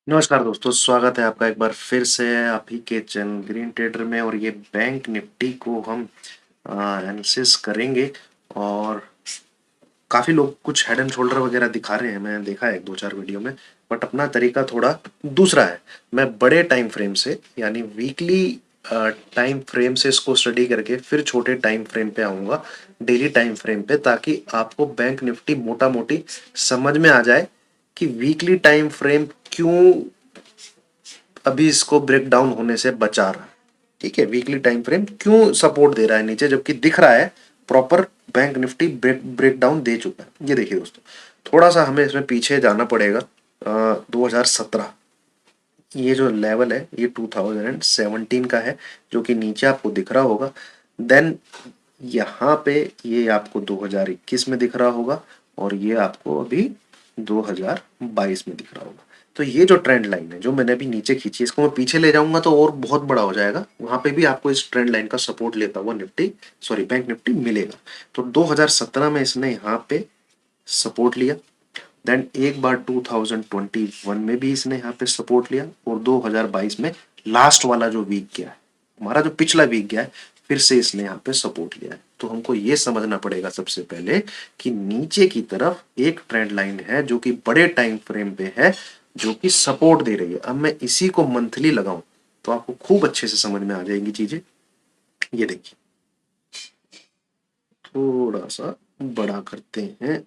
नमस्कार दोस्तों, स्वागत है आपका एक बार फिर से आप ही के चैनल ग्रीन ट्रेडर में। और ये बैंक निफ्टी को हम एनालिसिस करेंगे। और काफ़ी लोग कुछ हेड एंड शोल्डर वगैरह दिखा रहे हैं, मैंने देखा है एक दो चार वीडियो में। बट अपना तरीका थोड़ा दूसरा है। मैं बड़े टाइम फ्रेम से यानी वीकली टाइम फ्रेम से इसको स्टडी करके फिर छोटे टाइम फ्रेम पे आऊँगा, डेली टाइम फ्रेम पे, ताकि आपको बैंक निफ्टी मोटा मोटी समझ में आ जाए कि वीकली टाइम फ्रेम क्यों अभी इसको ब्रेक डाउन होने से बचा रहा है। ठीक है, वीकली टाइम फ्रेम क्यों सपोर्ट दे रहा है नीचे, जबकि दिख रहा है proper bank Nifty break down दे चुका है। ये देखिए दोस्तों, थोड़ा सा हमें इसमें पीछे जाना पड़ेगा। 2017 ये जो लेवल है ये 2017 का है, जो कि नीचे आपको दिख रहा होगा। देन यहाँ पे ये आपको 2021 में दिख रहा होगा, और ये आपको अभी 2022 में दिख रहा होगा। तो ये जो ट्रेंड लाइन है जो मैंने अभी नीचे खींची, इसको मैं पीछे ले जाऊंगा तो और बहुत बड़ा हो जाएगा। वहां पे भी आपको इस ट्रेंड लाइन का सपोर्ट लेता हुआ बैंक निफ्टी मिलेगा। तो 2017 में इसने यहाँ पे सपोर्ट लिया। देन एक बार 2021 में भी इसने यहाँ पे सपोर्ट लिया, और 2022 में लास्ट वाला जो वीक गया है, हमारा जो पिछला वीक गया है, फिर से इसने यहाँ पे सपोर्ट लिया है। तो हमको ये समझना पड़ेगा सबसे पहले कि नीचे की तरफ एक ट्रेंड लाइन है जो कि बड़े टाइम फ्रेम पे है, जो कि सपोर्ट दे रही है। अब मैं इसी को मंथली लगाऊं तो आपको खूब अच्छे से समझ में आ जाएंगी चीजें। ये देखिए, थोड़ा सा बड़ा करते हैं।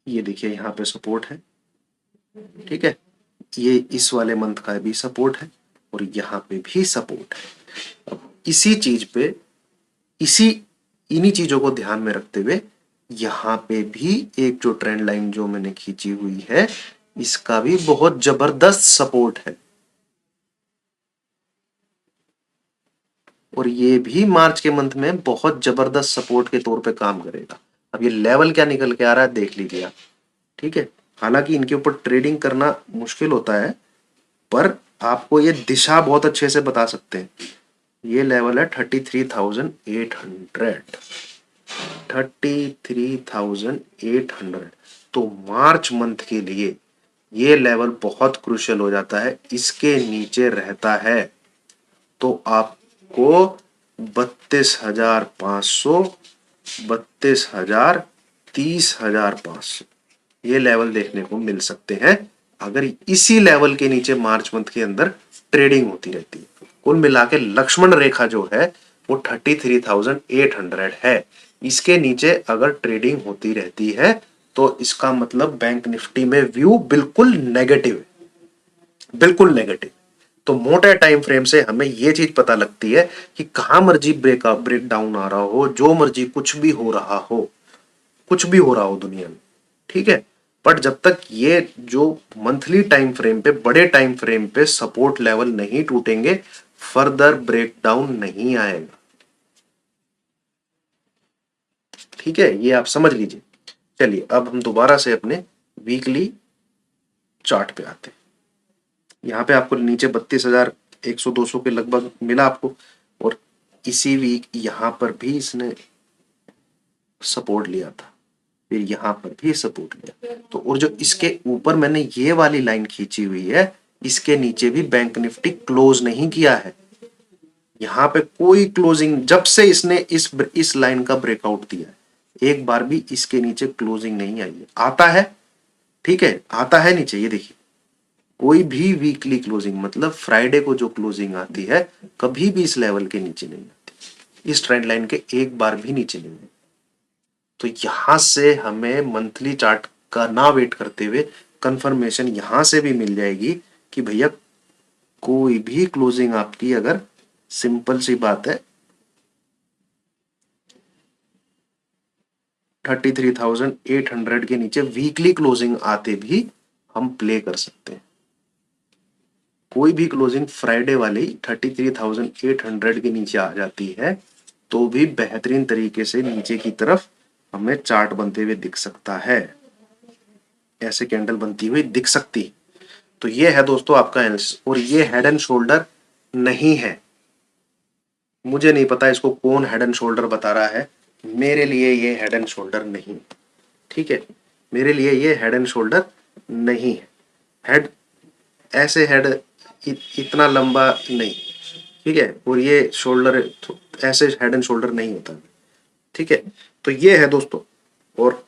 ये देखिए, यहाँ पे सपोर्ट है। ठीक है, ये इस वाले मंथ का भी सपोर्ट है, और यहाँ पे भी सपोर्ट है। अब इसी चीज पे, इसी इन्हीं चीजों को ध्यान में रखते हुए, यहाँ पे भी एक जो ट्रेंड लाइन जो मैंने खींची हुई है, इसका भी बहुत जबरदस्त सपोर्ट है, और ये भी मार्च के मंथ में बहुत जबरदस्त सपोर्ट के तौर पे काम करेगा। अब ये लेवल क्या निकल के आ रहा है देख लीजिए आप। ठीक है, हालांकि इनके ऊपर ट्रेडिंग करना मुश्किल होता है, पर आपको ये दिशा बहुत अच्छे से बता सकते हैं। ये लेवल है 33,800। 33,800। तो मार्च मंथ के लिए ये लेवल बहुत क्रूशियल हो जाता है। इसके नीचे रहता है तो आपको 32,500, 32,000, 30,500 ये लेवल देखने को मिल सकते हैं, अगर इसी लेवल के नीचे मार्च मंथ के अंदर ट्रेडिंग होती रहती है। कुल मिला के लक्ष्मण रेखा जो है वो 33,800 है। इसके नीचे अगर ट्रेडिंग होती रहती है तो इसका मतलब बैंक निफ्टी में व्यू बिल्कुल नेगेटिव है, बिल्कुल नेगेटिव। तो मोटे टाइम फ्रेम से हमें यह चीज पता लगती है कि कहां मर्जी ब्रेकअप ब्रेक डाउन आ रहा हो, जो मर्जी कुछ भी हो रहा हो, कुछ भी हो रहा हो दुनिया में। ठीक है, बट जब तक ये जो मंथली टाइम फ्रेम पे, बड़े टाइम फ्रेम पे सपोर्ट लेवल नहीं टूटेंगे, फर्दर ब्रेकडाउन नहीं आएगा। ठीक है, ये आप समझ लीजिए। चलिए अब हम दोबारा से अपने वीकली चार्ट पे आते हैं। यहाँ पे आपको नीचे 32,100-200 के लगभग मिला आपको, और इसी वीक यहाँ पर भी इसने सपोर्ट लिया था, फिर यहाँ पर भी सपोर्ट लिया। तो और जो इसके ऊपर मैंने ये वाली लाइन खींची हुई है, इसके नीचे भी बैंक निफ्टी क्लोज नहीं किया है। यहाँ पे कोई क्लोजिंग, जब से इसने इस लाइन का ब्रेकआउट दिया है, एक बार भी इसके नीचे क्लोजिंग नहीं आई है। आता है, ठीक है, आता है नीचे। ये देखिए, कोई भी वीकली क्लोजिंग, मतलब फ्राइडे को जो क्लोजिंग आती है, कभी भी इस लेवल के नीचे नहीं आती, इस ट्रेंड लाइन के एक बार भी नीचे नहीं आती। तो यहां से हमें मंथली चार्ट का ना वेट करते हुए कंफर्मेशन यहां से भी मिल जाएगी कि भैया कोई भी क्लोजिंग आपकी, अगर सिंपल सी बात है, 33,800 के नीचे वीकली क्लोजिंग आते भी हम प्ले कर सकते हैं। कोई भी क्लोजिंग फ्राइडे वाली 33,800 के नीचे आ जाती है तो भी बेहतरीन तरीके से नीचे की तरफ हमें चार्ट बनते हुए दिख सकता है, ऐसे कैंडल बनती हुई दिख सकती। तो ये है दोस्तों आपका एनालिसिस, और ये हेड एंड शोल्डर नहीं है। मुझे नहीं पता इसको कौन हेड एंड शोल्डर बता रहा है, मेरे लिए ये हेड एंड शोल्डर नहीं। ठीक है, मेरे लिए ये हेड एंड शोल्डर नहीं है। हेड ऐसे हेड इतना लंबा नहीं, ठीक है, और ये शोल्डर ऐसे हेड एंड शोल्डर नहीं होता, ठीक है। तो ये है दोस्तों, और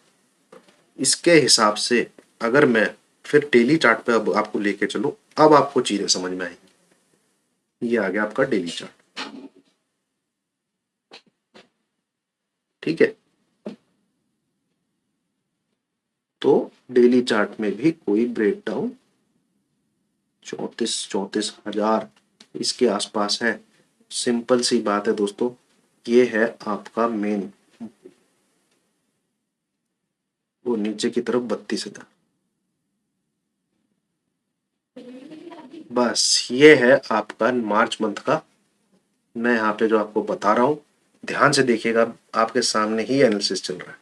इसके हिसाब से अगर मैं फिर डेली चार्ट पे अब आपको लेके चलूं, अब आपको चीजें समझ में आएंगी। ये आ गया आपका डेली चार्ट, ठीक है। तो डेली चार्ट में भी कोई ब्रेकडाउन 34,000 इसके आसपास है। सिंपल सी बात है दोस्तों, ये है आपका मेन, वो नीचे की तरफ 32,000। बस ये है आपका मार्च मंथ का, मैं यहाँ पे जो आपको बता रहा हूं, ध्यान से देखिएगा, आपके सामने ही एनालिसिस चल रहा है।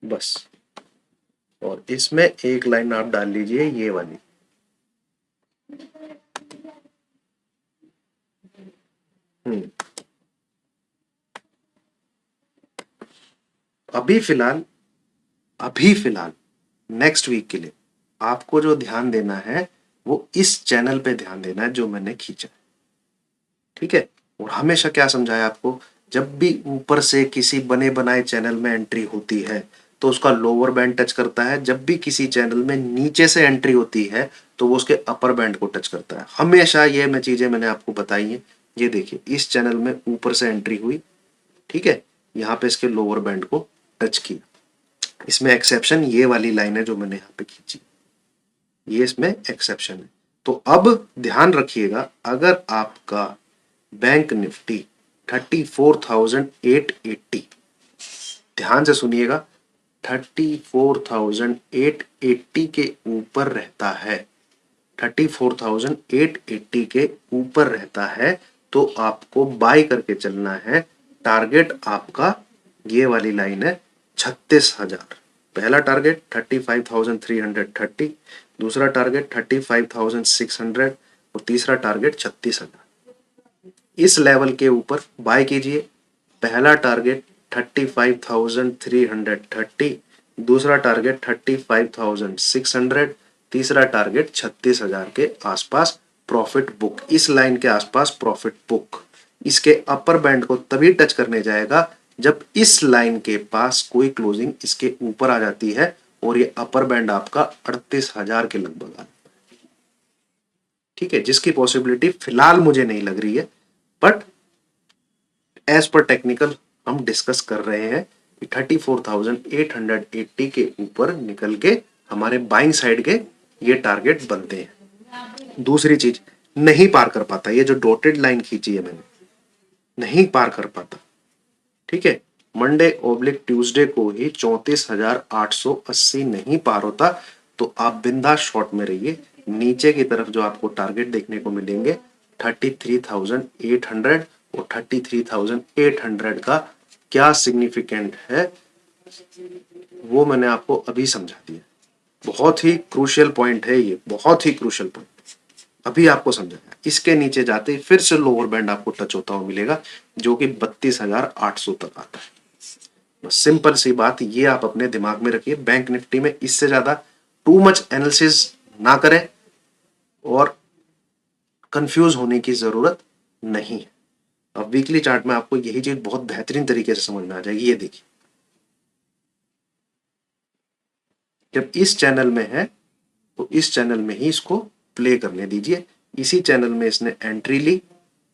बस, और इसमें एक लाइन आप डाल लीजिए ये वाली, हम्म। अभी फिलहाल, अभी फिलहाल नेक्स्ट वीक के लिए आपको जो ध्यान देना है वो इस चैनल पे ध्यान देना है जो मैंने खींचा, ठीक है। और हमेशा क्या समझाया आपको, जब भी ऊपर से किसी बने बनाए चैनल में एंट्री होती है तो उसका लोअर बैंड टच करता है, जब भी किसी चैनल में नीचे से एंट्री होती है तो वो उसके अपर बैंड को टच करता है। हमेशा ये मैं चीजें मैंने आपको बताई हैं। ये देखिए, इस चैनल में ऊपर से एंट्री हुई, ठीक है, यहाँ पे इसके लोअर बैंड को टच किया। इसमें एक्सेप्शन ये वाली लाइन है जो मैंने यहाँ पे खींची, ये इसमें एक्सेप्शन है। तो अब ध्यान रखिएगा, अगर आपका बैंक निफ्टी 34,880, ध्यान से सुनिएगा, 34,880 के ऊपर रहता है, 34,880 के ऊपर रहता है तो आपको बाय करके चलना है। टारगेट आपका ये वाली लाइन है 36,000। पहला टारगेट 35,330, दूसरा टारगेट 35,600 और तीसरा टारगेट 36,000। इस लेवल के ऊपर बाय कीजिए। पहला टारगेट 35,330, दूसरा टारगेट 35,600, तीसरा टारगेट 36,000 के आसपास प्रॉफिट बुक, इस लाइन के आसपास प्रॉफिट बुक। इसके अपर बैंड को तभी टच करने जाएगा जब इस लाइन के पास कोई क्लोजिंग इसके ऊपर आ जाती है, और ये अपर बैंड आपका 38,000 के लगभग आ, ठीक है, जिसकी पॉसिबिलिटी फिलहाल मुझे नहीं लग रही है, बट एज पर टेक्निकल हम डिस्कस कर रहे हैं कि 34,880 के ऊपर निकल के हमारे बाइंग साइड के ये टारगेट बनते हैं। दूसरी चीज, नहीं पार कर पाता, ये जो डॉटेड लाइन खींची है मैंने, नहीं पार कर पाता, ठीक है। मंडे ओब्लिक ट्यूसडे को ही 34,880 नहीं पार होता तो आप बिंदास शॉर्ट में रहिए। नीचे की तरफ जो आपको टारगेट देखने को मिलेंगे 33,800, और 33,800 का क्या सिग्निफिकेंट है वो मैंने आपको अभी समझा दिया। बहुत ही क्रूशियल पॉइंट है ये, बहुत ही क्रूशियल पॉइंट अभी आपको समझाया। इसके नीचे जाते ही फिर से लोअर बैंड आपको टच होता हुआ मिलेगा जो कि 32,800 तक आता है। बस सिंपल सी बात ये आप अपने दिमाग में रखिए। बैंक निफ्टी में इससे ज्यादा टू मच एनालिसिस ना करें और कंफ्यूज होने की जरूरत नहीं है। अब वीकली चार्ट में आपको यही चीज बहुत बेहतरीन तरीके से समझ में आ जाएगी। ये देखिए, जब इस चैनल में है तो इस चैनल में ही इसको प्ले करने दीजिए। इसी चैनल में इसने एंट्री ली,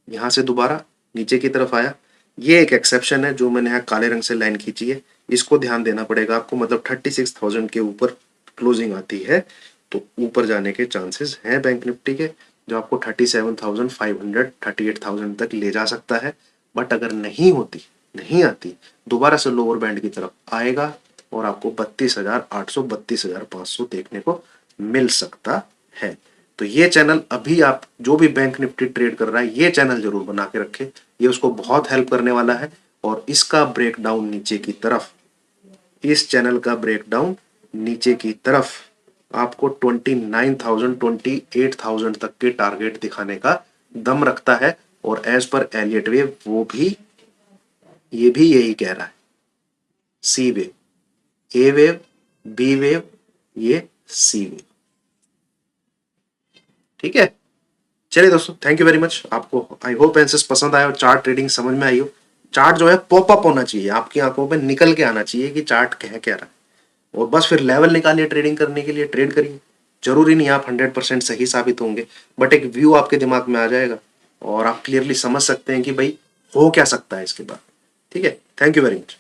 यहां से दोबारा नीचे की तरफ आया। ये एक एक्सेप्शन है जो मैंने यहाँ काले रंग से लाइन खींची है, इसको ध्यान देना पड़ेगा आपको। मतलब 36,000 के ऊपर क्लोजिंग आती है तो ऊपर जाने के चांसेस हैं बैंक निफ्टी के, जो आपको 37,500 38,000 तक ले जा सकता है। बट अगर नहीं होती, नहीं आती, दोबारा से लोअर बैंड की तरफ आएगा और आपको 32,800 32,500 देखने को मिल सकता है। तो ये चैनल अभी आप जो भी बैंक निफ्टी ट्रेड कर रहा है ये चैनल जरूर बना के रखे, ये उसको बहुत हेल्प करने वाला है। और इसका ब्रेकडाउन नीचे की तरफ इस चैनल का ब्रेकडाउन नीचे की तरफ आपको 29,000 28,000 तक के टारगेट दिखाने का दम रखता है। और एज पर एलियट वेव वो भी ये भी यही कह रहा है, सी वेव, ए वेव, बी वेव, ये सी वेव। ठीक है, चलिए दोस्तों, थैंक यू वेरी मच। आपको आई होप एनालिसिस पसंद आया और चार्ट ट्रेडिंग समझ में आई हो। चार्ट जो है पॉपअप होना चाहिए, आपकी आंखों पे निकल के आना चाहिए कि चार्ट कह रहा है, और बस फिर लेवल निकालिए ट्रेडिंग करने के लिए, ट्रेड करिए। जरूरी नहीं आप 100% सही साबित होंगे, बट एक व्यू आपके दिमाग में आ जाएगा और आप क्लियरली समझ सकते हैं कि भाई हो क्या सकता है इसके बाद। ठीक है, थैंक यू वेरी मच।